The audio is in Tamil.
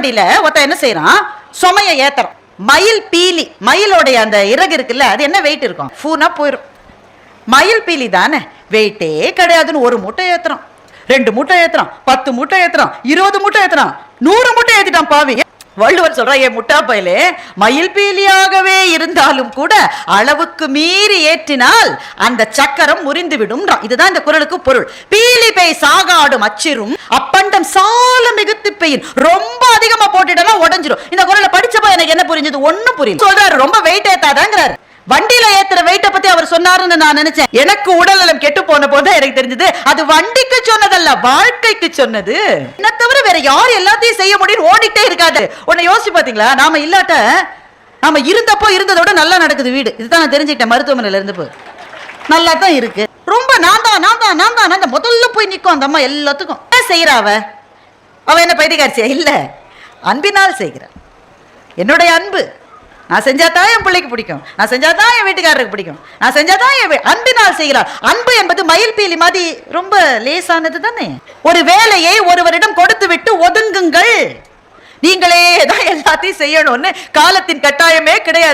வண்டியில ஒருத்த என்ன செய்யறான், சுமைய ஏத்துறான். மயில் பீலி, மயிலோடைய அந்த இறகு இருக்குல்ல, அது என்ன வெயிட் இருக்கும், ஃபூனா போயிடும். மயில் பீலி தானே, வெயிட்டே கிடையாதுன்னு ஒரு மூட்டை ஏத்துறான், 2 மூட்டை ஏத்துறான், 10 மூட்டை ஏத்துறான், 20 மூட்டை ஏத்துறான், 100 மூட்டை ஏத்திட்டான் பாவி. வள்ளுவர் சொல்ற, ஏன் முட்டா பயலே, மயில் பீலியாகவே இருந்தாலும் கூட அளவுக்கு மீறி ஏற்றினால் அந்த சக்கரம் முறிந்து விடும். இதுதான் இந்த குறளுக்கு பொருள். பீலி பெய் சாகாடும் அச்சிரும் அப்பண்டம் சால மிகுத்து பெயின். ரொம்ப அதிகமா போட்டுட்டா உடஞ்சிரும். இந்த குறளை படிச்சப்ப எனக்கு என்ன புரிஞ்சது, ஒண்ணும் புரியல. சொல்றாரு ரொம்ப வெயிட் ஏத்தாதாங்கிறாரு. வண்டியில ஏத்துற வெயிட்ட பத்தி அவர் சொன்னாருன்னு நான் நினைச்சேன். எனக்கு உடல் நலம் கெட்டு போன போது எனக்கு தெரிஞ்சது அது வண்டிக்கு சொன்னதல்ல, வாழ்க்கைக்கு சொன்னது. என்ன தவிர வேற யார் எல்லாத்தையும் செய்ய முடியும் ஓடிட்டே இருக்காது. உன்னை யோசிச்சு பாத்தீங்களா, நாம இல்லாட்ட நாம இருந்தப்போ இருந்ததோட நல்லா நடக்குது வீடு. இதுதான் நான் தெரிஞ்சுக்கிட்டேன். மருத்துவமனையில இருந்து நல்லா தான் இருக்கு. ரொம்ப நான் தான் முதல்ல போய் நிற்கும் அந்த அம்மா எல்லாத்துக்கும். என்ன செய்யறா அவ என்ன பைத்தியக்காரிசியா? இல்ல, அன்பினால் செய்கிற. என்னுடைய அன்பு நான் செஞ்சாதான் என் பிள்ளைக்கு பிடிக்கும், நான் செஞ்சாதான் என் வீட்டுக்காரருக்கு பிடிக்கும், நான் செஞ்சாதான் என் அன்பினால் செய்கிறார். அன்பு என்பது மயில் பீலி மாதிரி ரொம்ப லேசானது தானே. ஒரு வேலையை ஒருவரிடம் கொடுத்து விட்டு ஒதுங்குங்கள். நீங்களே தான் எல்லாத்தையும் செய்யணும்னு காலத்தின் கட்டாயமே கிடையாது.